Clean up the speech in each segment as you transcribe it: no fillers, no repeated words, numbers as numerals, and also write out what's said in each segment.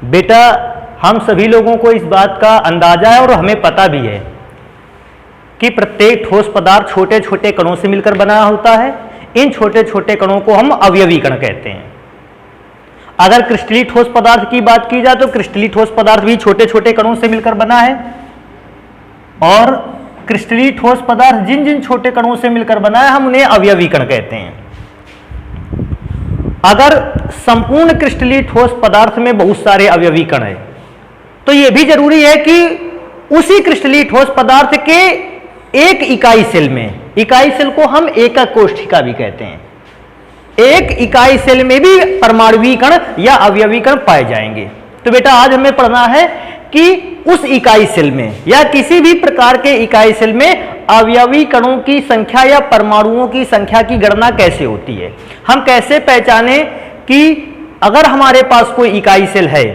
बेटा हम सभी लोगों को इस बात का अंदाजा है और हमें पता भी है कि प्रत्येक ठोस पदार्थ छोटे छोटे कणों से मिलकर बना होता है। इन छोटे छोटे कणों को हम अवयवी कण कहते हैं। अगर क्रिस्टलीय ठोस पदार्थ की बात की जाए तो क्रिस्टलीय ठोस पदार्थ भी छोटे छोटे कणों से मिलकर बना है, और क्रिस्टलीय ठोस पदार्थ जिन जिन छोटे कणों से मिलकर बना है हम उन्हें अवयवी कण कहते हैं। अगर संपूर्ण क्रिस्टलीय ठोस पदार्थ में बहुत सारे अवयवी कण हैं तो यह भी जरूरी है कि उसी क्रिस्टलीय ठोस पदार्थ के एक इकाई सेल में, इकाई सेल को हम एकक कोशिका भी कहते हैं, एक इकाई सेल में भी परमाणुवीय कण या अवयवी कण पाए जाएंगे। तो बेटा आज हमें पढ़ना है कि उस इकाई सेल में या किसी भी प्रकार के इकाई सेल में अवयवी कणों की संख्या या परमाणुओं की संख्या की गणना कैसे होती है। हम कैसे पहचाने कि अगर हमारे पास कोई इकाई सेल है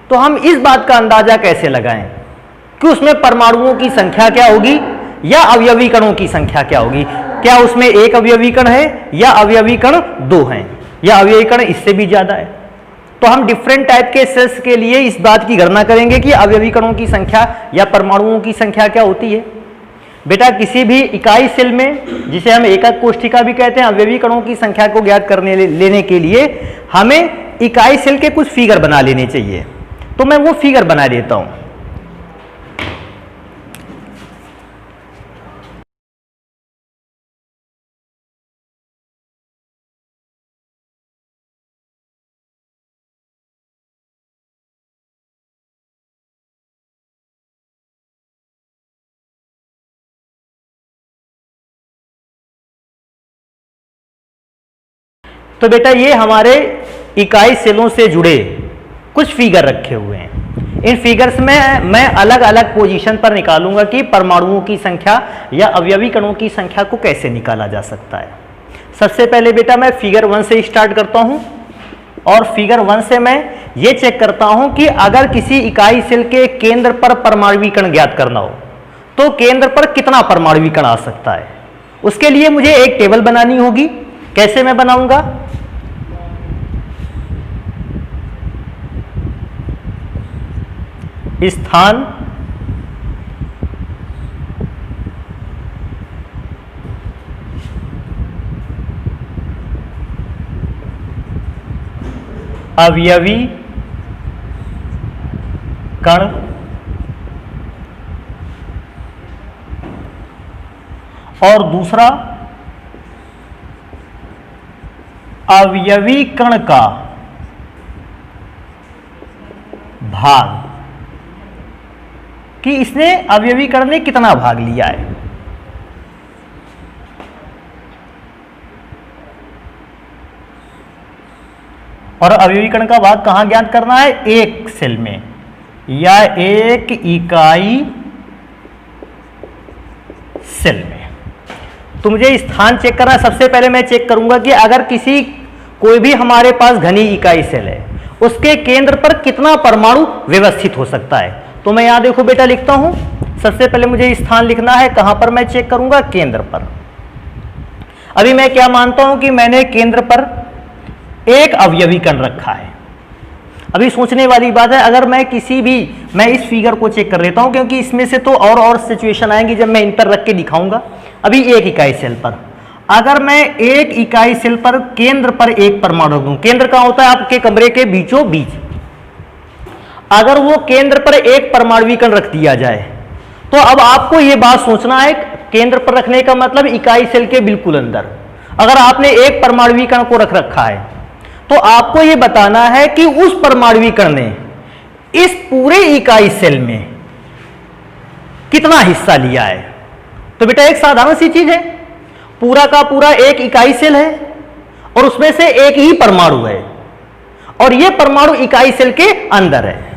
तो हम इस बात का अंदाजा कैसे लगाएं कि उसमें परमाणुओं की संख्या क्या होगी या अवयवी कणों की संख्या क्या होगी। क्या उसमें एक अवयवी कण है या अवयवी कण दो हैं या अवयवी कण इससे भी ज्यादा है। तो हम डिफरेंट टाइप के सेल्स के लिए इस बात की गणना करेंगे कि अवयवी कणों की संख्या या परमाणुओं की संख्या क्या होती है। बेटा किसी भी इकाई सेल में, जिसे हम एकक कोशिका भी कहते हैं, अवयवी कणों की संख्या को ज्ञात करने लेने के लिए हमें इकाई सेल के कुछ फिगर बना लेने चाहिए। तो मैं वो फिगर बना देता हूं। तो बेटा ये हमारे इकाई सेलों से जुड़े कुछ फिगर रखे हुए हैं। इन फिगर्स में मैं अलग अलग पोजीशन पर निकालूंगा कि परमाणुओं की संख्या या अवयवी कणों की संख्या को कैसे निकाला जा सकता है। सबसे पहले बेटा मैं फिगर 1 से स्टार्ट करता हूं, और फिगर 1 से मैं ये चेक करता हूं कि अगर किसी इकाई सेल के केंद्र पर परमाणुवी कण ज्ञात करना हो तो केंद्र पर कितना परमाणुवी कण आ सकता है। उसके लिए मुझे एक टेबल बनानी होगी। कैसे मैं बनाऊंगा? स्थान, अवयवी कण, और दूसरा अवयवी कण का भाग, कि इसने अवयवी कण ने कितना भाग लिया है। और अवयवी कण का भाग कहां ज्ञात करना है? एक सेल में या एक इकाई सेल में। तो मुझे स्थान चेक करना है। सबसे पहले मैं चेक करूंगा कि अगर कोई भी हमारे पास घनी इकाई सेल है उसके केंद्र पर कितना परमाणु व्यवस्थित हो सकता है। तो मैं यहां देखो बेटा लिखता हूं। सबसे पहले मुझे स्थान लिखना है। कहां पर मैं चेक करूंगा? केंद्र पर। अभी मैं क्या मानता हूं कि मैंने केंद्र पर एक अवयवी कण रखा है। अभी सोचने वाली बात है, अगर मैं मैं इस फिगर को चेक कर लेता हूं क्योंकि इसमें से तो और सिचुएशन आएंगी जब मैं इन पर रख के दिखाऊंगा। अभी एक इकाई सेल पर अगर मैं एक इकाई सेल पर केंद्र पर एक परमाणु दूं, केंद्र कहां होता है? आपके कमरे के बीचों बीच। अगर वो केंद्र पर एक परमाणुवी कण रख दिया जाए तो अब आपको यह बात सोचना है, केंद्र पर रखने का मतलब इकाई सेल के बिल्कुल अंदर। अगर आपने एक परमाणुवी कण को रख रखा है तो आपको यह बताना है कि उस परमाणुवी कण ने इस पूरे इकाई सेल में कितना हिस्सा लिया है। तो बेटा एक साधारण सी चीज है, पूरा का पूरा एक इकाई सेल है और उसमें से एक ही परमाणु है और यह परमाणु इकाई सेल के अंदर है।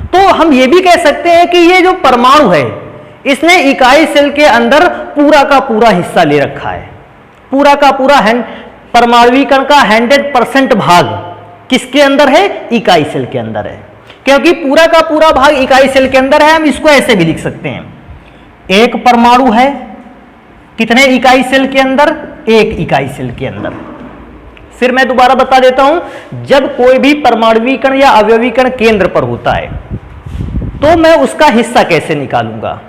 तो हम यह भी कह सकते हैं कि यह जो परमाणु है इसने इकाई सेल के अंदर पूरा का पूरा हिस्सा ले रखा है। पूरा का पूरा परमाणुवी कण का 100% भाग किसके अंदर है? इकाई सेल के अंदर है। क्योंकि पूरा का पूरा भाग इकाई सेल के अंदर है, हम इसको ऐसे भी लिख सकते हैं, एक परमाणु है कितने इकाई सेल के अंदर? एक इकाई सेल के अंदर। फिर मैं दोबारा बता देता हूं, जब कोई भी परमाणुवीकरण या अवयवीकरण केंद्र पर होता है तो मैं उसका हिस्सा कैसे निकालूंगा।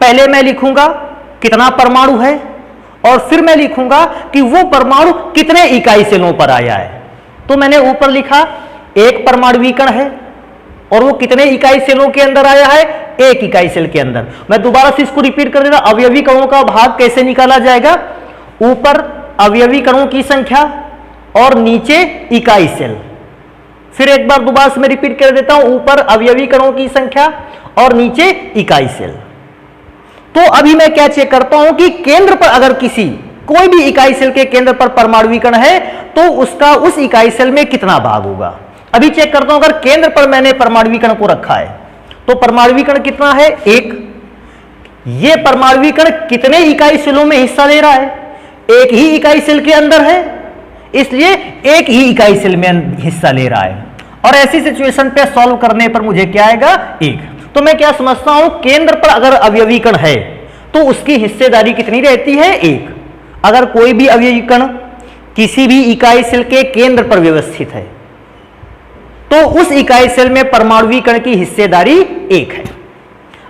पहले मैं लिखूंगा कितना परमाणु है और फिर मैं लिखूंगा कि वो परमाणु कितने इकाई सेलों पर आया है। तो मैंने ऊपर लिखा एक परमाणुवीकरण है और वो कितने इकाई सेलों के अंदर आया है, एक इकाई सेल के अंदर। मैं दोबारा से इसको रिपीट कर देता, अवयवी कणों का भाग कैसे निकाला जाएगा, ऊपर अवयवी कणों की संख्या और नीचे इकाई सेल। फिर एक बार दोबारा से मैं रिपीट कर देता हूं, ऊपर अवयवी कणों की संख्या और नीचे इकाई सेल। तो अभी मैं क्या चेक करता हूं कि केंद्र पर अगर किसी कोई भी इकाई सेल के केंद्र पर परमाणुवीकरण है तो उसका उस इकाई सेल में कितना भाग होगा। अभी चेक करता हूं, अगर केंद्र पर मैंने परमाणुवीकरण को रखा है तो परमाणुवीकरण कितना है, एक। ये परमाणुवीकरण कितने इकाई सेलों में हिस्सा ले रहा है, एक ही इकाई सेल के अंदर है, इसलिए एक ही इकाई सेल में हिस्सा ले रहा है। और ऐसी सिचुएशन पे सॉल्व करने पर मुझे क्या आएगा, एक। तो मैं क्या समझता हूं, केंद्र पर अगर अवयवीकरण है तो उसकी हिस्सेदारी कितनी रहती है, एक। अगर कोई भी अवयवीकरण किसी भी इकाई सेल के केंद्र पर व्यवस्थित है तो उस इकाई सेल में परमाणुवीकरण की हिस्सेदारी एक है।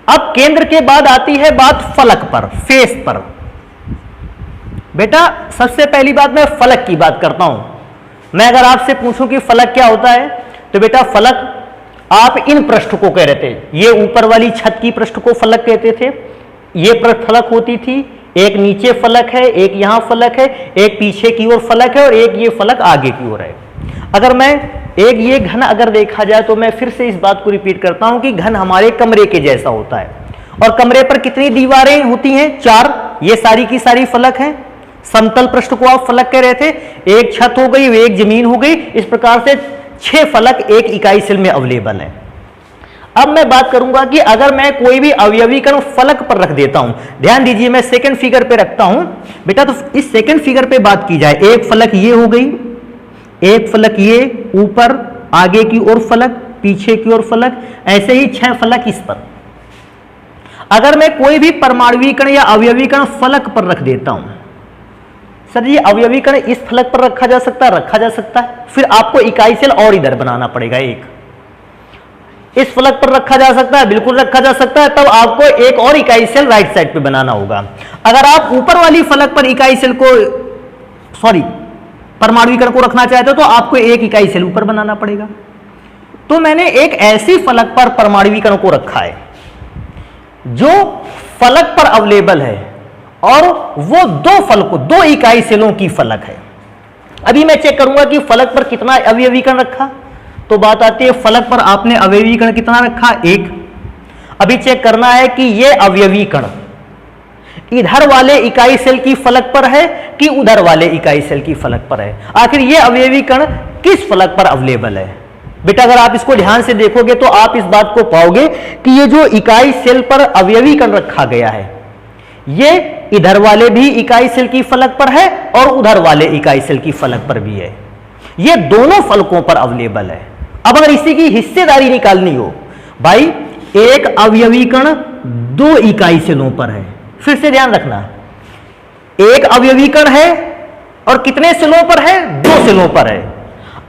अब केंद्र के बाद आती है बात फलक पर, फेस पर। बेटा सबसे पहली बात मैं फलक की बात करता हूं। मैं अगर आपसे पूछूं कि फलक क्या होता है तो बेटा फलक आप इन पृष्ठ को कह रहे थे, ये ऊपर वाली छत की पृष्ठ को फलक कहते थे, ये पृष्ठ फलक होती थी, एक नीचे फलक है, एक यहां फलक है, एक पीछे की ओर फलक है और एक ये फलक आगे की ओर है। अगर मैं एक ये घन अगर देखा जाए तो मैं फिर से इस बात को रिपीट करता हूं कि घन हमारे कमरे के जैसा होता है और कमरे पर कितनी दीवारें होती हैं, 4। ये सारी की सारी फलक हैं। समतल पृष्ठ को आप फलक कह रहे थे, एक छत हो गई, एक जमीन हो गई, इस प्रकार से 6 फलक एक इकाई सेल में अवेलेबल है। अब मैं बात करूंगा कि अगर मैं कोई भी अवयवीकरण फलक पर रख देता हूं, ध्यान दीजिए मैं सेकंड फिगर पे रखता हूं बेटा, तो इस सेकंड फिगर पे बात की जाए, एक फलक ये हो गई, एक फलक ये ऊपर आगे की ओर फलक, पीछे की ओर फलक, ऐसे ही 6 फलक इस पर। अगर मैं कोई भी परमाणुवीकरण या अवयवीकरण फलक पर रख देता हूं, सर ये अवयवीकरण इस फलक पर रखा जा सकता है, फिर आपको इकाई सेल और इधर बनाना पड़ेगा, एक इस फलक पर रखा जा सकता है, बिल्कुल रखा जा सकता है, तब आपको एक और इकाई सेल राइट साइड पे बनाना होगा। अगर आप ऊपर वाली फलक पर इकाई सेल को परमाणुवीकरण को रखना चाहते हो तो आपको एक इकाई सेल ऊपर बनाना पड़ेगा। तो मैंने एक ऐसी फलक पर परमाणुवीकरण को रखा है जो फलक पर अवेलेबल है और वो दो इकाई सेलों की फलक है। अभी मैं चेक करूंगा कि फलक पर कितना अवयवीकरण रखा, तो बात आती है फलक पर आपने अवयवीकरण कितना रखा, 1। अभी चेक करना है कि यह अवयवीकरण इधर वाले इकाई सेल की फलक पर है कि उधर वाले इकाई सेल की फलक पर है, आखिर यह अवयवीकरण किस फलक पर अवेलेबल है। बेटा अगर आप इसको ध्यान से देखोगे तो आप इस बात को पाओगे कि ये जो इकाई सेल पर अवयवीकरण रखा गया है ये इधर वाले भी इकाई सेल की फलक पर है और उधर वाले इकाई सेल की फलक पर भी है, ये दोनों फलकों पर अवेलेबल है। अब अगर इसी की हिस्सेदारी निकालनी हो, भाई एक अवयवीकरण 2 इकाई सेलों पर है, फिर से ध्यान रखना, एक अवयवीकरण है और कितने सेलों पर है, 2 सेलों पर है।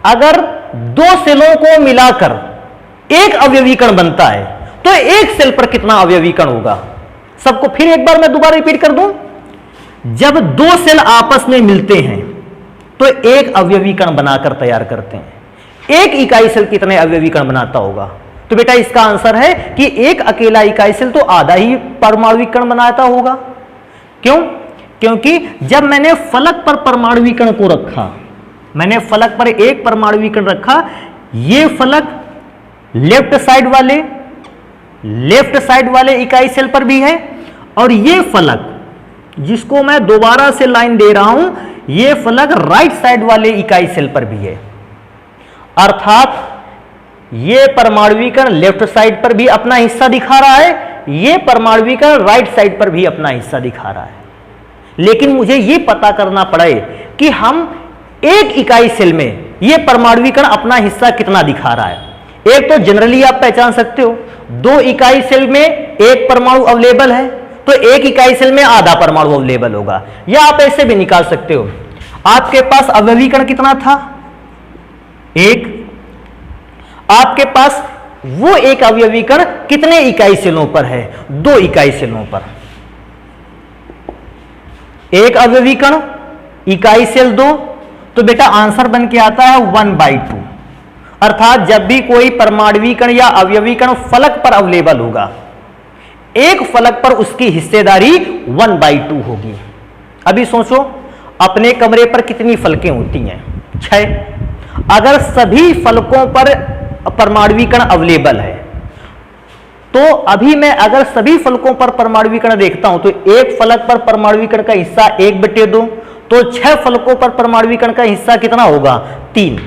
अगर 2 सेलों को मिलाकर एक अवयवीकरण बनता है तो एक सेल पर कितना अवयवीकरण होगा। सबको फिर एक बार मैं दोबारा रिपीट कर दूं, जब 2 सेल आपस में मिलते हैं तो एक अवयवीकरण बनाकर तैयार करते हैं, एक इकाई सेल कितने अवयवीकरण बनाता होगा। तो बेटा इसका आंसर है कि एक अकेला इकाई सेल तो आधा ही परमाणुवीकरण बनाता होगा। क्यों? क्योंकि जब मैंने फलक पर परमाणुवीकरण को रखा, मैंने फलक पर एक परमाणुवीकरण रखा, ये फलक लेफ्ट साइड वाले इकाई सेल पर भी है और ये फलक जिसको मैं दोबारा से लाइन दे रहा हूं, ये फलक राइट साइड वाले इकाई सेल पर भी है। अर्थात ये परमाणुवीकरण लेफ्ट साइड पर भी अपना हिस्सा दिखा रहा है, ये परमाणुवीकरण राइट साइड पर भी अपना हिस्सा दिखा रहा है। लेकिन मुझे ये पता करना पड़े कि हम एक इकाई सेल में ये परमाणुवीकरण अपना हिस्सा कितना दिखा रहा है। एक तो जनरली आप पहचान सकते हो, 2 इकाई सेल में एक परमाणु अवेलेबल है तो एक इकाई सेल में आधा परमाणु अवेलेबल होगा, या आप ऐसे भी निकाल सकते हो, आपके पास अवयवी कण कितना था? एक। आपके पास वो एक अवयवी कण कितने इकाई सेलों पर है? 2 इकाई सेलों पर। एक अवयवी कण, इकाई सेल 2, तो बेटा आंसर बन के आता है 1/2। अर्थात जब भी कोई परमाणु कण या अवयवी कण फलक पर अवेलेबल होगा, एक फलक पर उसकी हिस्सेदारी 1/2 होगी। अभी सोचो, अपने कमरे पर कितनी फलकें होती हैं? 6। अगर सभी फलकों पर परमाणु कण अवेलेबल है, तो अभी मैं अगर सभी फलकों पर परमाणु कण देखता हूं, तो एक फलक पर परमाणु कण का हिस्सा 1/2, तो 6 फलकों पर परमाणु कण का हिस्सा कितना होगा? 3।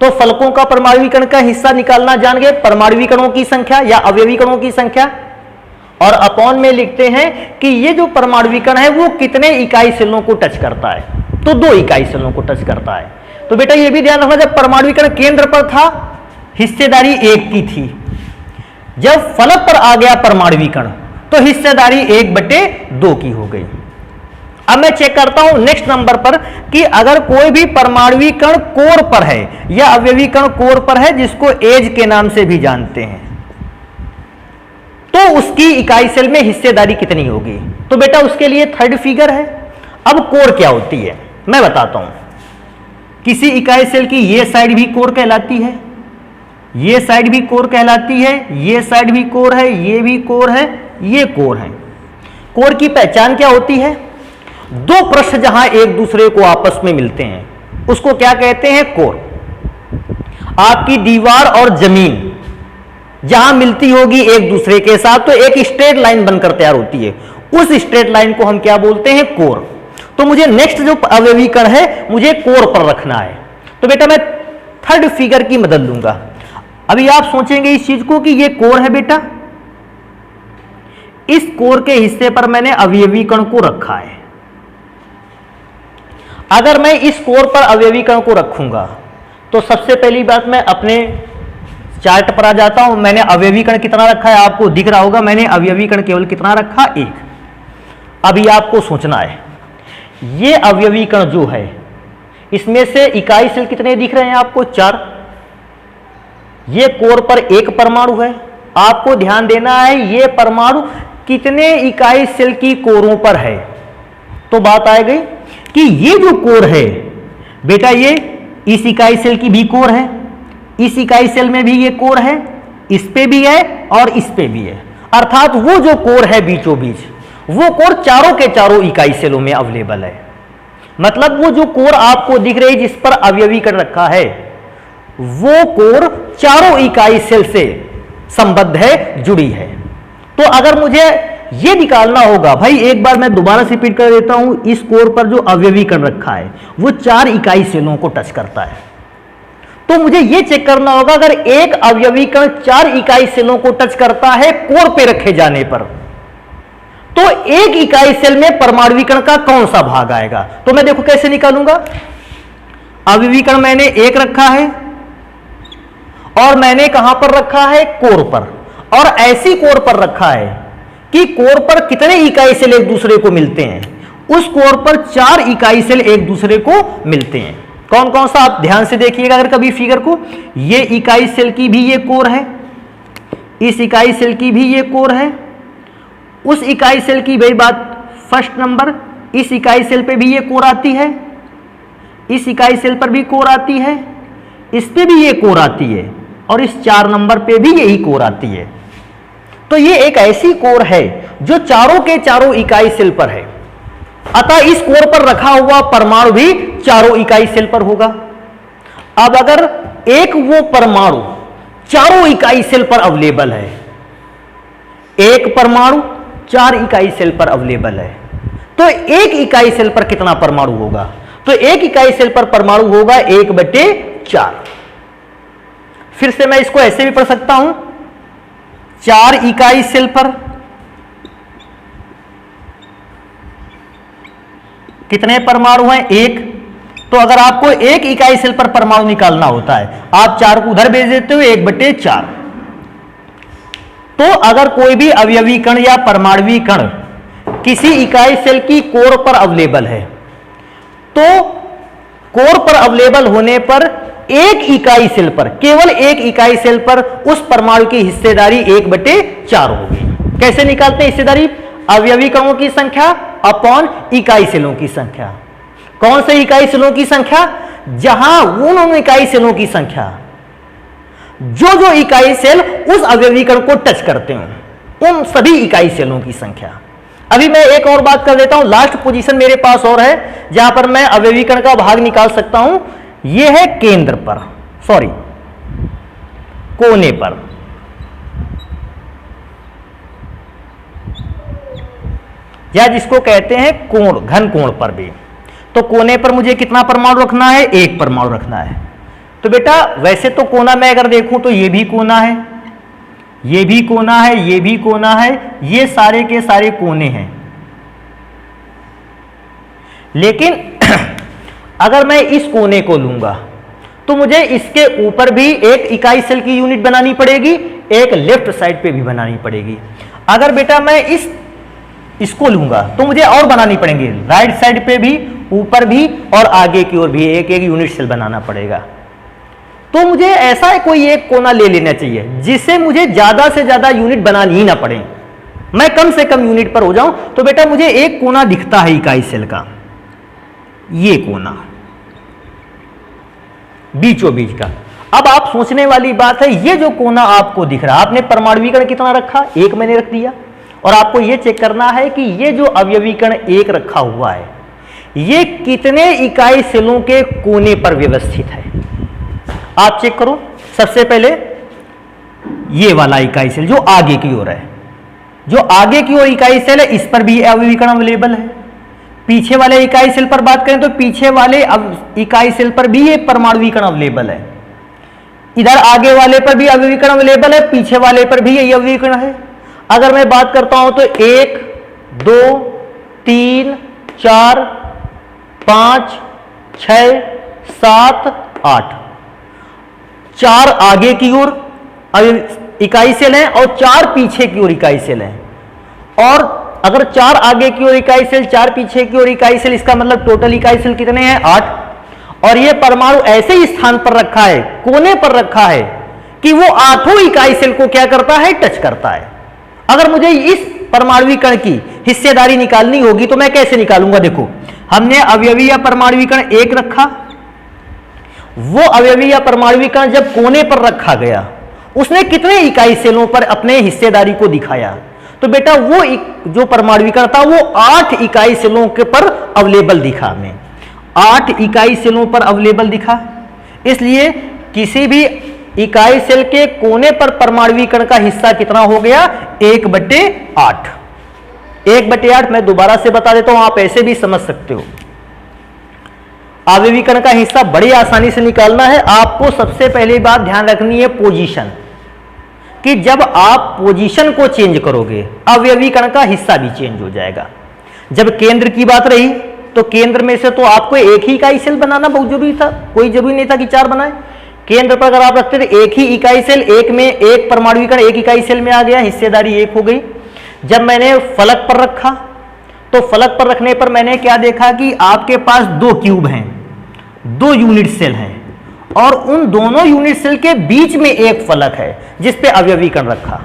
तो फलकों का परमाणु कण का हिस्सा निकालना जान गए, परमाणु कणों की संख्या या अवयवी कणों की संख्या, और अपॉन में लिखते हैं कि ये जो परमाणु कण है वो कितने इकाई सेलों को टच करता है? तो 2 इकाई सेलों को टच करता है। तो बेटा ये भी ध्यान रखना, जब परमाणु कण केंद्र पर था हिस्सेदारी 1 की थी, जब फलक पर आ गया परमाणु कण तो हिस्सेदारी 1/2 की हो गई। अब मैं चेक करता हूं नेक्स्ट नंबर पर कि अगर कोई भी परमाणु कण कोर पर है या अवयवी कण कोर पर है, जिसको एज के नाम से भी जानते हैं, तो उसकी इकाई सेल में हिस्सेदारी कितनी होगी? तो बेटा उसके लिए थर्ड फिगर है। अब कोर क्या होती है मैं बताता हूं। किसी इकाई सेल की ये साइड भी कोर कहलाती है, ये साइड भी कोर कहलाती है, ये साइड भी कोर है, ये भी कोर है, ये कोर है। कोर की पहचान क्या होती है? 2 पृष्ठ जहां एक दूसरे को आपस में मिलते हैं उसको क्या कहते हैं? कोर। आपकी दीवार और जमीन जहां मिलती होगी एक दूसरे के साथ, तो एक स्ट्रेट लाइन बनकर तैयार होती है, उस स्ट्रेट लाइन को हम क्या बोलते हैं? कोर। तो मुझे नेक्स्ट जो अवयवी कण है मुझे कोर पर रखना है, तो बेटा मैं थर्ड फिगर की मदद लूंगा। अभी आप सोचेंगे इस चीज को कि ये कोर है बेटा, इस कोर के हिस्से पर मैंने अवयवी कण को रखा है। अगर मैं इस कोर पर अवयवी कण को रखूंगा तो सबसे पहली बात मैं अपने चार्ट पर आ जाता हूं। मैंने अवयवी कण कितना रखा है आपको दिख रहा होगा, मैंने अवयवी कण केवल कितना रखा? 1। अभी आपको सोचना है ये अवयवी कण जो है इसमें से इकाई सेल कितने दिख रहे हैं आपको? 4। ये कोर पर एक परमाणु है, आपको ध्यान देना है ये परमाणु कितने इकाई सेल की कोरों पर है। तो बात आ गई कि ये जो कोर है बेटा ये इस इकाई सेल की भी कोर है, इस इकाई सेल में भी ये कोर है, इस पे भी है और इस पे भी है। अर्थात वो जो कोर है बीचों बीच, वो कोर चारों के चारों इकाई सेलों में अवेलेबल है। मतलब वो जो कोर आपको दिख रही है जिस पर अवयवी कण रखा है, वो कोर चारों इकाई सेल से संबद्ध है, जुड़ी है। तो अगर मुझे ये निकालना होगा, भाई एक बार मैं दोबारा से रिपीट कर देता हूं, इस कोर पर जो अवयवी कण रखा है वो 4 इकाई सेलों को टच करता है। तो मुझे यह चेक करना होगा अगर एक अवयवी कण 4 इकाई सेलों को टच करता है कोर पे रखे जाने पर, तो एक इकाई सेल में परमाणु कण का कौन सा भाग आएगा? तो मैं देखो कैसे निकालूंगा। अवयवी कण मैंने 1 रखा है और मैंने कहां पर रखा है? कोर पर। और ऐसी कोर पर रखा है कि कोर पर कितने इकाई सेल एक दूसरे को मिलते हैं? उस कोर पर 4 इकाई सेल एक दूसरे को मिलते हैं। कौन कौन सा आप ध्यान से देखिएगा अगर कभी फिगर को। ये इकाई सेल की भी ये कोर है, इस इकाई सेल की भी ये कोर है, उस इकाई सेल की भाई बात फर्स्ट नंबर, इस इकाई सेल पे भी ये कोर आती है, इस इकाई सेल पर भी कोर आती है, इस पे भी ये कोर आती है और इस 4 नंबर पे भी यही कोर आती है। तो ये एक ऐसी कोर है जो चारों के चारों इकाई सेल पर है। अतः इस कोर पर रखा हुआ परमाणु भी चारों इकाई सेल पर होगा। अब अगर एक वो परमाणु चारों इकाई सेल पर अवेलेबल है, एक परमाणु 4 इकाई सेल पर अवेलेबल है, तो एक इकाई सेल पर कितना परमाणु होगा? तो एक इकाई सेल पर परमाणु होगा 1/4। फिर से मैं इसको ऐसे भी पढ़ सकता हूं, 4 इकाई सेल पर कितने परमाणु हैं? 1। तो अगर आपको एक इकाई सेल पर परमाणु निकालना होता है, आप 4 को उधर भेज देते हो, 1/4। तो अगर कोई भी अवयवी कण या परमाणु कण किसी इकाई सेल की कोर पर अवेलेबल है, तो कोर पर अवेलेबल होने पर एक इकाई सेल पर, केवल एक इकाई सेल पर उस परमाणु की हिस्सेदारी 1/4 होगी। कैसे निकालते हैं हिस्सेदारी? अवयवी कणों की संख्या अपॉन इकाई सेलों की संख्या। कौन से इकाई सेलों की संख्या? जहां उन इकाई सेलों की संख्या जो इकाई सेल उस अवयवी कण को टच करते हो, उन सभी इकाई सेलों की संख्या। अभी मैं एक और बात कर देता हूं, लास्ट पोजीशन मेरे पास और है जहां पर मैं अवयवी कण का भाग निकाल सकता हूं। यह है केंद्र पर, सॉरी कोने पर। या जिसको कहते हैं कोण, घन कोण पर भी। तो कोने पर मुझे कितना परमाणु रखना है? 1 परमाणु रखना है। तो बेटा वैसे तो कोना मैं अगर देखूं तो ये भी कोना है, ये भी कोना है, ये भी कोना है, ये सारे के सारे कोने हैं। लेकिन अगर मैं इस कोने को लूंगा तो मुझे इसके ऊपर भी एक इकाई सेल की यूनिट बनानी पड़ेगी, एक लेफ्ट साइड पे भी बनानी पड़ेगी। अगर बेटा मैं इसको लूंगा तो मुझे और बनानी पड़ेंगी, राइट साइड पे भी, ऊपर भी और आगे की ओर भी एक एक यूनिट सेल बनाना पड़ेगा। तो मुझे ऐसा कोई एक कोना ले लेना चाहिए जिससे मुझे ज्यादा से ज्यादा यूनिट बनानी ही ना पड़े, मैं कम से कम यूनिट पर हो जाऊं। तो बेटा मुझे एक कोना दिखता है इकाई सेल का, ये कोना बीचों बीच का। अब आप सोचने वाली बात है, ये जो कोना आपको दिख रहा है, आपने परमाणुकरण कितना रखा? 1 मैंने रख दिया। और आपको ये चेक करना है कि ये जो अवयवीकरण 1 रखा हुआ है, ये कितने इकाई सेलों के कोने पर व्यवस्थित है। आप चेक करो। सबसे पहले ये वाला इकाई सेल जो आगे की ओर है, जो आगे की ओर इकाई सेल है, इस पर भी अवयवीकरण अवेलेबल है। पीछे वाले इकाई सेल पर बात करें तो पीछे वाले इकाई सेल पर भी ये परमाणुकरण अवेलेबल है। इधर आगे वाले पर भी अवयवीकरण अवेलेबल है, पीछे वाले पर भी यही अवयवीकरण है। अगर मैं बात करता हूं तो 1 2 3 4 5 6 7 8, 4 आगे की ओर इकाई सेल हैं और 4 पीछे की ओर इकाई सेल हैं। और अगर 4 आगे की ओर इकाई सेल, 4 पीछे की ओर इकाई सेल, इसका मतलब टोटल इकाई सेल कितने हैं? 8। और यह परमाणु ऐसे ही स्थान पर रखा है, कोने पर रखा है कि वो 8 इकाई सेल को क्या करता है? टच करता है। अगर मुझे इस परमाणुकरण की हिस्सेदारी निकालनी होगी तो मैं कैसे निकालूंगा? देखो, हमने अवयवी या परमाणुकरण 1 रखा, वो अवयवी या परमाणुकरण जब कोने पर रखा गया, उसने कितने इकाई सेलों पर अपने हिस्सेदारी को दिखाया? तो बेटा वो जो परमाणुकरण था वो 8 इकाई सेलों के पर अवेलेबल दिखा। हमें 8 इकाई सेलों पर अवेलेबल दिखा। इसलिए किसी भी इकाई सेल के कोने पर परमाणुकरण का हिस्सा कितना हो गया? 1/8। 1/8 मैं दोबारा से बता देता हूं, आप ऐसे भी समझ सकते हो। अवयवीकरण का हिस्सा बड़ी आसानी से निकालना है। आपको सबसे पहली बात ध्यान रखनी है पोजीशन, कि जब आप पोजीशन को चेंज करोगे अवयवीकरण का हिस्सा भी चेंज हो जाएगा। जब केंद्र की बात रही तो केंद्र में से तो आपको एक ही इकाई सेल बनाना बहुत जरूरी था, कोई जरूरी नहीं था कि 4 बनाए। केंद्र पर अगर आप रखते थे एक ही इकाई सेल, एक में एक परमाणुकरण एक इकाई सेल में आ गया, हिस्सेदारी 1 हो गई। जब मैंने फलक पर रखा तो फलक पर रखने पर मैंने क्या देखा कि आपके पास 2 क्यूब हैं, 2 यूनिट सेल हैं और उन दोनों यूनिट सेल के बीच में एक फलक है जिस पे अवयवीकरण रखा।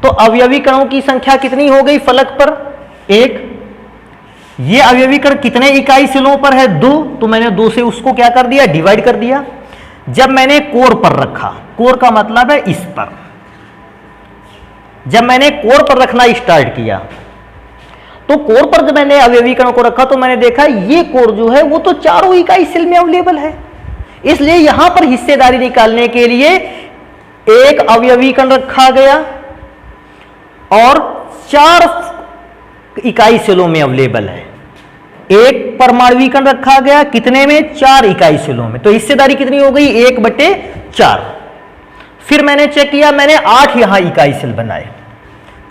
तो अवयवीकरणों की संख्या कितनी हो गई फलक पर? 1। ये अवयवीकरण कितने इकाई सेलों पर है? 2। तो मैंने 2 से उसको क्या कर दिया? डिवाइड कर दिया। जब मैंने कोर पर रखा, कोर का मतलब है इस पर, जब मैंने कोर पर रखना स्टार्ट किया तो कोर पर जब मैंने अवयवीकरण को रखा तो मैंने देखा ये कोर जो है वो तो 4 इकाई सेल में अवेलेबल है। इसलिए यहां पर हिस्सेदारी निकालने के लिए एक अवयवीकरण रखा गया और 4 इकाई सेलों में अवेलेबल है। एक परमाणुकरण रखा गया कितने में? 4 इकाई सेलों में। तो हिस्सेदारी कितनी हो गई? 1/4। फिर मैंने चेक किया, मैंने 8 यहां इकाई सेल बनाए,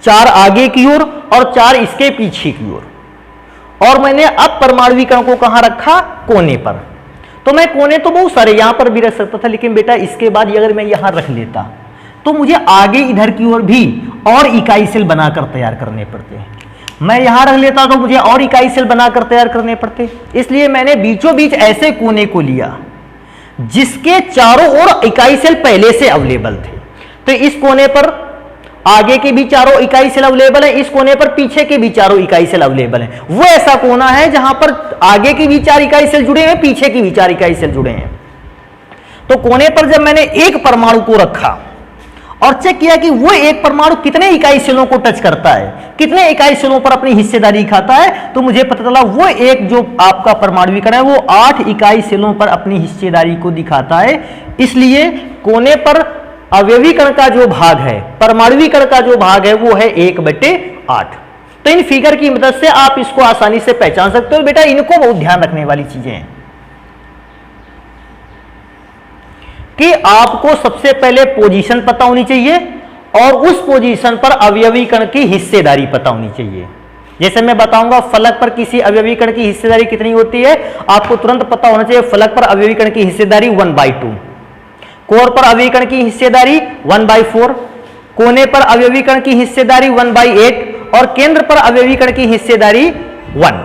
4 आगे की ओर और 4 इसके पीछे की ओर। और मैंने अब परमाणुकरण को कहां रखा? कोने पर। तो मैं कोने तो बहुत सारे यहां पर भी रख सकता था, लेकिन बेटा इसके बाद अगर मैं यहां रख लेता तो मुझे आगे इधर की ओर भी और इकाई सेल बनाकर तैयार करने पड़ते हैं। मैं यहां रख लेता तो मुझे और इकाई सेल बनाकर तैयार करने पड़ते, इसलिए मैंने बीचों बीच ऐसे कोने को लिया जिसके चारों ओर इकाई सेल पहले से अवेलेबल थे। तो इस कोने पर आगे के भी चारों इकाई सेल अवेलेबल है, इस कोने पर पीछे के भी चारों इकाई सेल अवेलेबल है। वो ऐसा कोना है जहां पर आगे की भी 4 इकाई सेल जुड़े हैं, पीछे की भी 4 इकाई सेल जुड़े हैं। तो कोने पर जब मैंने एक परमाणु को रखा और चेक किया कि वो एक परमाणु कितने इकाई सेलों को टच करता है, कितने इकाई सेलों पर अपनी हिस्सेदारी दिखाता है, तो मुझे पता चला वो एक जो आपका परमाणुकरण है वो 8 इकाई सेलों पर अपनी हिस्सेदारी को दिखाता है। इसलिए कोने पर अवयवीकरण का जो भाग है, परमाणुकरण का जो भाग है वो है 1/8। तो इन फिगर की मदद से आप इसको आसानी से पहचान सकते हो। बेटा इनको बहुत ध्यान रखने वाली चीजें हैं कि आपको सबसे पहले पोजीशन पता होनी चाहिए और उस पोजीशन पर अवयवीकरण की हिस्सेदारी पता होनी चाहिए। जैसे मैं बताऊंगा फलक पर किसी अवयवीकरण की हिस्सेदारी कितनी होती है, आपको तुरंत पता होना चाहिए। फलक पर अवयवीकरण की हिस्सेदारी 1/2, कोर पर अवयवीकरण की हिस्सेदारी 1/4, कोने पर अवयवीकरण की हिस्सेदारी 1/8 और केंद्र पर अवयवीकरण की हिस्सेदारी 1।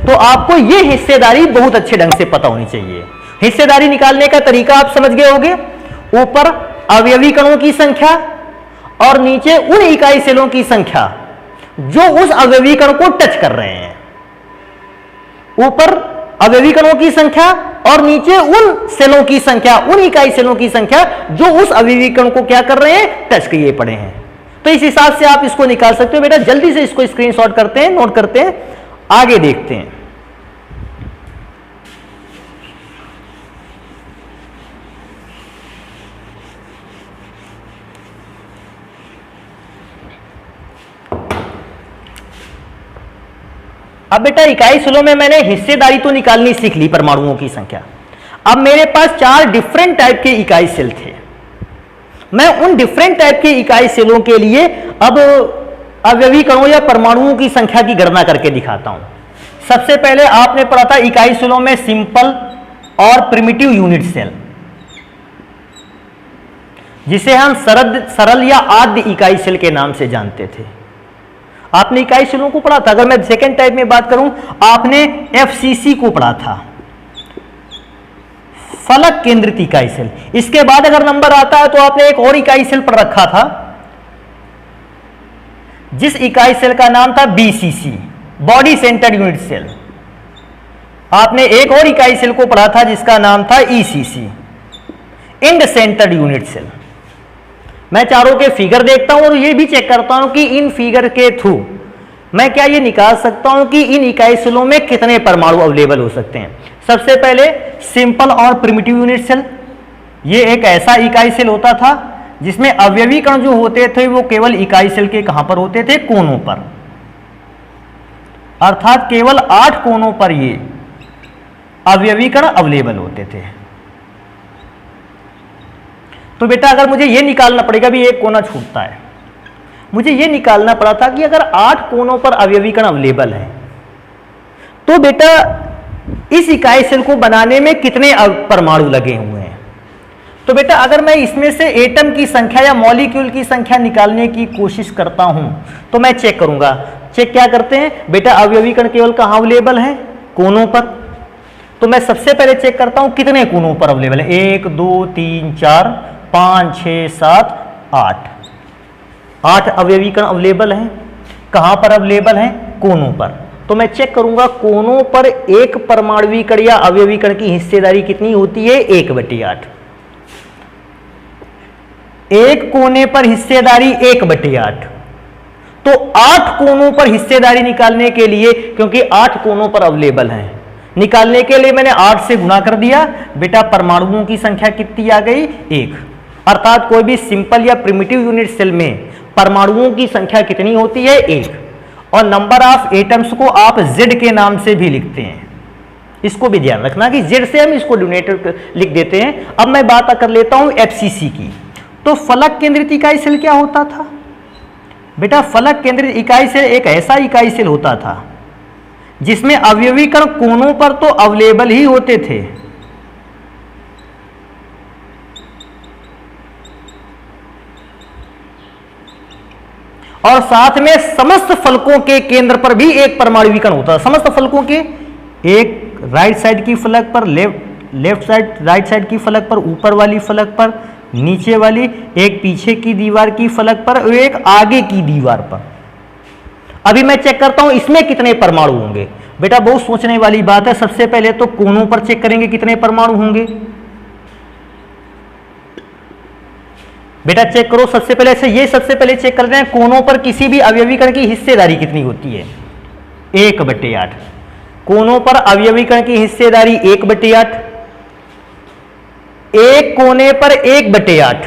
तो आपको यह हिस्सेदारी बहुत अच्छे ढंग से पता होनी चाहिए। हिस्सेदारी निकालने का तरीका आप समझ गए होंगे। ऊपर अवयवीकरणों की संख्या और नीचे उन इकाई सेलों की संख्या जो उस अवयवीकरण को टच कर रहे हैं। ऊपर अवयवीकरणों की संख्या और नीचे उन सेलों की संख्या, उन इकाई सेलों की संख्या जो उस अवयवीकरण को क्या कर रहे हैं, टच किए पड़े हैं। तो इस हिसाब से आप इसको निकाल सकते हो। बेटा जल्दी से इसको स्क्रीनशॉट करते हैं, नोट करते हैं, आगे देखते हैं। अब बेटा इकाई सेलों में मैंने हिस्सेदारी तो निकालनी सीख ली, परमाणुओं की संख्या। अब मेरे पास 4 डिफरेंट टाइप के इकाई सेल थे। मैं उन डिफरेंट टाइप के इकाई सेलों के लिए अब अवयवीकरणों या परमाणुओं की संख्या की गणना करके दिखाता हूं। सबसे पहले आपने पढ़ा था इकाई सेलों में सिंपल और प्रिमिटिव यूनिट सेल, जिसे हम सरल या आद्य इकाई सेल के नाम से जानते थे। आपने इकाई सेलों को पढ़ा था। अगर मैं सेकेंड टाइप में बात करूं, आपने एफसीसी को पढ़ा था, फलक केंद्रित इकाई सेल। इसके बाद अगर नंबर आता है तो आपने एक और इकाई सेल पर रखा था, जिस इकाई सेल का नाम था BCC, body centred unit cell. आपने एक और इकाई सेल को पढ़ा था जिसका नाम था ECC, end centred unit cell. मैं चारों के फिगर देखता हूं और ये भी चेक करता हूं कि इन फिगर के थ्रू मैं क्या ये निकाल सकता हूं कि इन इकाई सेलों में कितने परमाणु अवेलेबल हो सकते हैं। सबसे पहले सिंपल और प्रिमिटिव यूनिट सेल। ये एक ऐसा इकाई सेल होता था जिसमें अवयवीकरण जो होते थे वो केवल इकाई सेल के कहां पर होते थे, कोनों पर, अर्थात केवल 8 कोनों पर ये अवयवीकरण अवेलेबल होते थे। तो बेटा अगर मुझे ये निकालना पड़ेगा, भी एक कोना छूटता है, मुझे ये निकालना पड़ा था कि अगर 8 कोनों पर अवयवीकरण अवेलेबल है तो बेटा इस इकाई सेल को बनाने में कितने परमाणु लगे हुए हैं। तो बेटा अगर मैं इसमें से एटम की संख्या या मॉलिक्यूल की संख्या निकालने की कोशिश करता हूं तो मैं चेक करूंगा। चेक क्या करते हैं बेटा, अवयवीकरण केवल कहां अवेलेबल है, कोनों पर। तो मैं सबसे पहले चेक करता हूं कितने कोनों पर अवेलेबल है। 1 2 3 4 5 6 7 8 अवयवीकरण अवेलेबल हैं। कहां पर अवेलेबल हैं, कोनों पर। तो मैं चेक करूंगा कोनों पर एक परमाणुकरण या अवयवीकरण की हिस्सेदारी कितनी होती है, 1/8। एक कोने पर हिस्सेदारी 1/8। तो 8 कोनों पर हिस्सेदारी निकालने के लिए, क्योंकि 8 कोनों पर अवेलेबल हैं, निकालने के लिए मैंने 8 से गुणा कर दिया। बेटा परमाणुओं की संख्या कितनी आ गई, 1। अर्थात कोई भी सिंपल या प्रिमिटिव यूनिट सेल में परमाणुओं की संख्या कितनी होती है, 1। और नंबर ऑफ एटम्स को आप Z के नाम से भी लिखते हैं। इसको भी ध्यान रखना कि Z से हम इसको डिनोमिनेटर लिख देते हैं। अब मैं बात कर लेता हूं FCC की। तो फलक केंद्रित इकाई सेल क्या होता था बेटा, फलक केंद्रित इकाई सेल एक ऐसा इकाई सेल होता था जिसमें अवयवीकरण कोनों पर तो अवेलेबल ही होते थे, और साथ में समस्त फलकों के केंद्र पर भी एक परमाणु विकर्ण होता है। समस्त फलकों के, एक राइट साइड की फलक पर, लेफ्ट साइड राइट साइड की फलक पर, ऊपर वाली फलक पर, नीचे वाली, एक पीछे की दीवार की फलक पर और एक आगे की दीवार पर। अभी मैं चेक करता हूं इसमें कितने परमाणु होंगे। बेटा बहुत सोचने वाली बात है। सबसे पहले तो कोनों पर चेक करेंगे कितने परमाणु होंगे। बेटा चेक करो, सबसे पहले से ये सबसे पहले चेक करते हैं कोनों पर किसी भी अवयवी कण की हिस्सेदारी कितनी होती है। 1/8। कोनों पर अवयवी कण की हिस्सेदारी 1/8। एक कोने पर 1/8,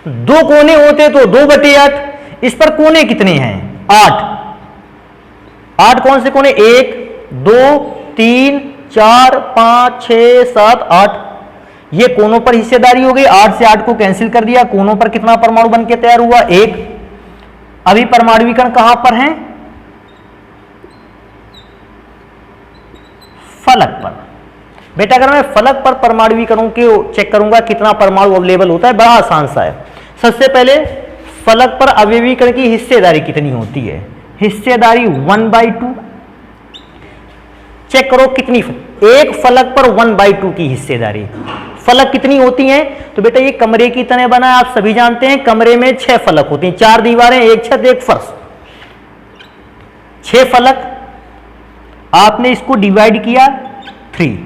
दो कोने होते तो 2/8। इस पर कोने कितने हैं? 8। 8 कौन से कोने? 1 2 3 4 5 6 7 8। ये कोनों पर हिस्सेदारी हो गई। 8 से 8 को कैंसिल कर दिया। कोनों पर कितना परमाणु बन के तैयार हुआ? 1। अभी परमाणु विकर्ण कहां पर हैं? फलक पर। बेटा अगर मैं फलक पर परमाणु विकरणों के चेक करूंगा कितना परमाणु अवेलेबल होता है, बड़ा आसान सा है। सबसे पहले फलक पर अवयवी कण की हिस्सेदारी कितनी होती है? हिस्सेदारी 1/2। चेक करो कितनी, एक फलक पर 1/2 की हिस्सेदारी। फलक कितनी होती हैं? तो बेटा ये कमरे की तरह बना है, आप सभी जानते हैं। कमरे में 6 फलक होती हैं, 4 दीवारें, एक छत, एक फर्श, 6 फलक। आपने इसको डिवाइड किया 3,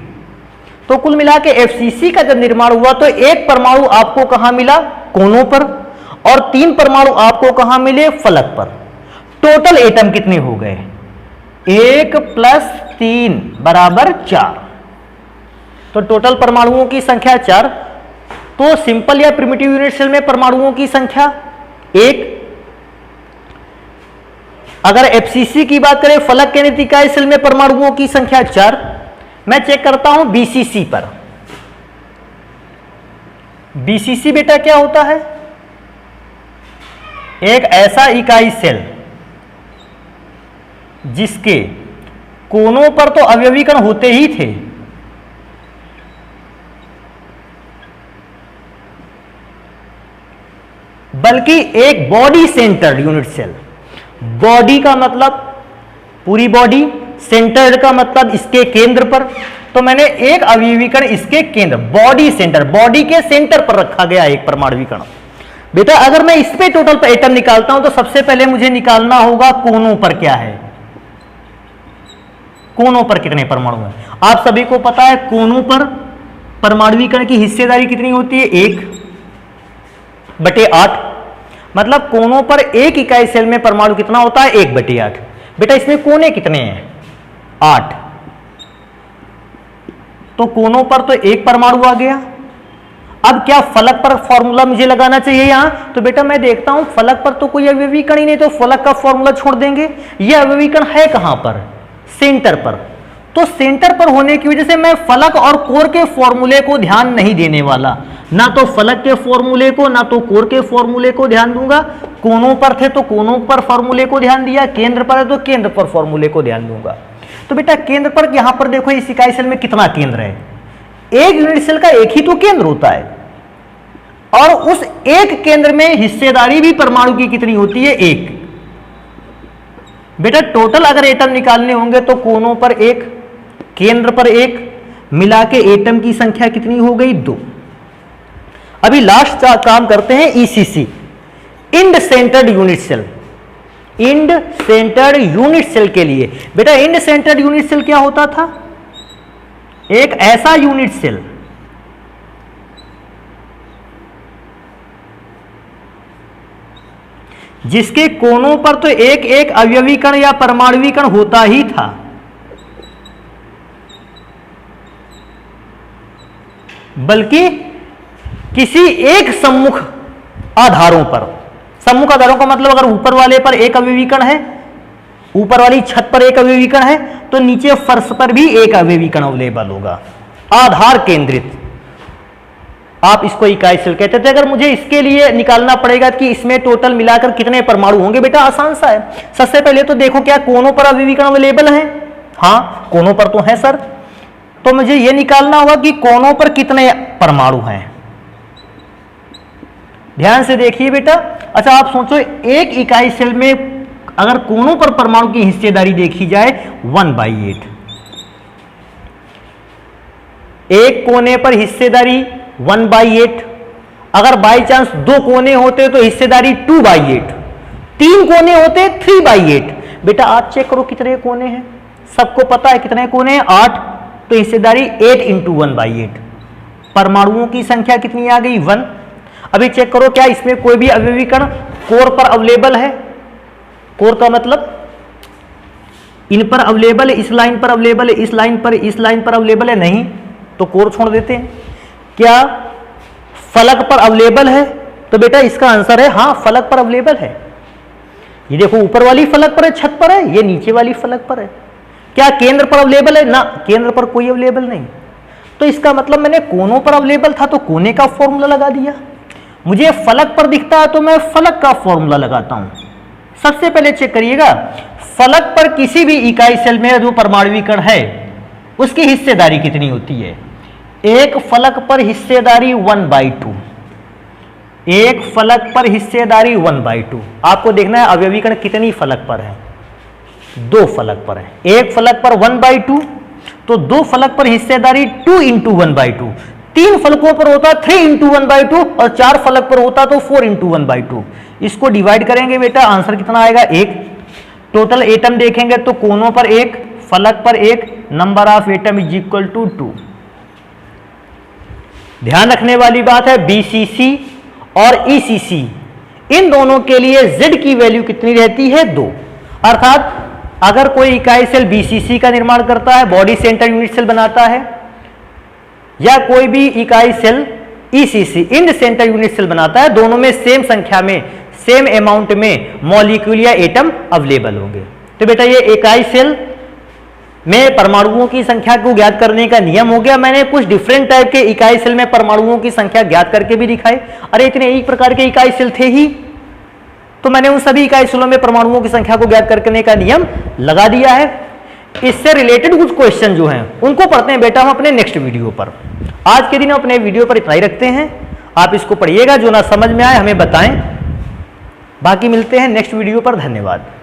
तो कुल मिला के एफसीसी का जब निर्माण हुआ तो एक परमाणु आपको कहां मिला? कोनों पर, और 3 परमाणु आपको कहां मिले? फलक पर। टोटल एटम कितने हो गए? 1 + 3 = 4। तो टोटल परमाणुओं की संख्या 4। तो सिंपल या प्रिमिटिव यूनिट सेल में परमाणुओं की संख्या 1। अगर एफसीसी की बात करें, फलक केंद्रित इकाई सेल में परमाणुओं की संख्या 4। मैं चेक करता हूं बीसीसी पर। बीसीसी बेटा क्या होता है? एक ऐसा इकाई सेल जिसके कोनों पर तो अवयवी कण होते ही थे, बल्कि एक बॉडी सेंटर्ड यूनिट सेल। बॉडी का मतलब पूरी बॉडी, सेंटर्ड का मतलब इसके केंद्र पर। तो मैंने एक अवयवी कण इसके केंद्र, बॉडी सेंटर, बॉडी के सेंटर पर रखा गया एक परमाणु कण। बेटा अगर मैं इस पे टोटल एटम निकालता हूं तो सबसे पहले मुझे निकालना होगा कोनों पर क्या है, कोनों पर कितने परमाणु हैं। आप सभी को पता है कोनों पर परमाणु कण की हिस्सेदारी कितनी होती है? 1/8। मतलब कोनों पर एक इकाई सेल में परमाणु कितना होता है? 1/8। बेटा इसमें कोने कितने हैं? 8। तो कोनों पर तो एक परमाणु आ गया। अब क्या फलक पर फॉर्मूला मुझे लगाना चाहिए यहां? तो बेटा मैं देखता हूं फलक पर तो कोई अवयवी कण ही नहीं, तो फलक का फॉर्मूला छोड़ देंगे। यह अवयवी कण है कहां पर? सेंटर पर। तो सेंटर पर होने की वजह से मैं फलक और कोर के फॉर्मूले को ध्यान नहीं देने वाला। ना तो फलक के फॉर्मूले को, ना तो कोर के फॉर्मूले को ध्यान दूंगा। कोनों पर थे तो कोनों पर फॉर्मूले को ध्यान दिया, केंद्र पर है तो केंद्र पर फॉर्मूले को ध्यान दूंगा। तो बेटा केंद्र पर यहां पर देखो इस इकाई सेल में कितना केंद्र है? एक यूनिट सेल का एक ही तो केंद्र होता है, और उस एक केंद्र में हिस्सेदारी भी परमाणु की कितनी होती है? 1। बेटा टोटल अगर एटम निकालने होंगे तो कोनों पर 1, केंद्र पर 1, मिला के एटम की संख्या कितनी हो गई? 2। अभी लास्ट काम करते हैं ECC, end centred unit cell. End centred unit cell के लिए बेटा इंड सेंटर्ड यूनिट सेल क्या होता था? एक ऐसा यूनिट सेल जिसके कोनों पर तो एक एक अवयवी कण या परमाणु कण होता ही था, बल्कि किसी एक सम्मुख आधारों पर। सम्मुख आधारों का मतलब अगर ऊपर वाले पर एक अवयवी कण है, ऊपर वाली छत पर एक अवयवी कण है, तो नीचे फर्श पर भी एक अवयवी कण अवेलेबल होगा। आधार केंद्रित, आप इसको इकाई सेल कहते थे। अगर मुझे इसके लिए निकालना पड़ेगा कि इसमें टोटल मिलाकर कितने परमाणु होंगे, बेटा आसान सा है। सबसे पहले तो देखो क्या कोनों पर अवयवी कण अवेलेबल है? हाँ कोनों पर तो है सर। तो मुझे यह निकालना होगा कि कोनों पर कितने परमाणु हैं। ध्यान से देखिए बेटा, अच्छा आप सोचो, एक इकाई सेल में अगर कोनों पर परमाणु की हिस्सेदारी देखी जाए 1/8, एक कोने पर हिस्सेदारी 1/8, अगर बाई चांस 2 कोने होते तो हिस्सेदारी 2/8, 3 कोने होते 3/8। बेटा आप चेक करो कितने कोने हैं, सबको पता है कितने कोने हैं, 8, तो हिस्सेदारी 8 × 1/8। परमाणुओं की संख्या कितनी आ गई, 1। अभी चेक करो क्या इसमें कोई भी अवयवी कण कोर पर अवेलेबल है? कोर का मतलब इन पर अवेलेबल है, इस लाइन पर अवेलेबल है, इस लाइन पर अवेलेबल है? नहीं, तो कोर छोड़ देते हैं। क्या फलक पर अवेलेबल है? तो बेटा इसका आंसर है हाँ, फलक पर अवेलेबल है। ये देखो ऊपर वाली फलक पर है, छत पर है, ये नीचे वाली फलक पर है। क्या केंद्र पर अवेलेबल है? ना, केंद्र पर कोई अवेलेबल नहीं। तो इसका मतलब मैंने कोनों पर अवेलेबल था तो कोने का फॉर्मूला लगा दिया। मुझे फलक पर दिखता है तो मैं फलक का फॉर्मूला लगाता हूं। सबसे पहले चेक करिएगा, फलक पर किसी भी इकाई सेल में जो परमाणु कण है उसकी हिस्सेदारी कितनी होती है? एक फलक पर हिस्सेदारी 1/2, एक फलक पर हिस्सेदारी 1/2। आपको देखना है अवयवी कण कितनी फलक पर है, 2 फलक पर है। एक फलक पर 1/2, तो 2 फलक पर हिस्सेदारी 2 × 1/2। 3 फलकों पर होता 3 × 1/2 और 4 फलक पर होता तो 4 × 1/2। इसको डिवाइड करेंगे बेटा, आंसर कितना आएगा, 1। टोटल एटम देखेंगे तो कोनों पर 1, फलक पर 1, number of atom is equal to 2। ध्यान रखने वाली बात है, BCC और ECC इन दोनों के लिए Z की वैल्यू कितनी रहती है, 2। अर्थात अगर कोई इकाई सेल BCC का निर्माण करता है, बॉडी सेंटर यूनिट सेल बनाता है, या कोई भी इकाई cell ECC end centre unit cell बनाता है, दोनों में सेम संख्या में, सेम अमाउंट में मॉलिक्यूल या एटम अवेलेबल होंगे। तो बेटा ये इकाई सेल में परमाणुओं की संख्या को ज्ञात करने का नियम हो गया। मैंने कुछ डिफरेंट टाइप के इकाई सेल में परमाणुओं की संख्या ज्ञात करके भी दिखाए। अरे इतने एक प्रकार के इकाई सेल थे ही, तो मैंने उन सभी इकाई सेलों में परमाणुओं की संख्या को ज्ञात करने का नियम लगा दिया है। इससे रिलेटेड कुछ क्वेश्चन जो हैं उनको पढ़ते हैं बेटा हम अपने नेक्स्ट वीडियो पर। आज के दिन अपने वीडियो पर इतना ही रखते हैं। आप इसको पढ़िएगा, जो ना समझ में आए हमें बताएं। बाकी मिलते हैं नेक्स्ट वीडियो पर। धन्यवाद।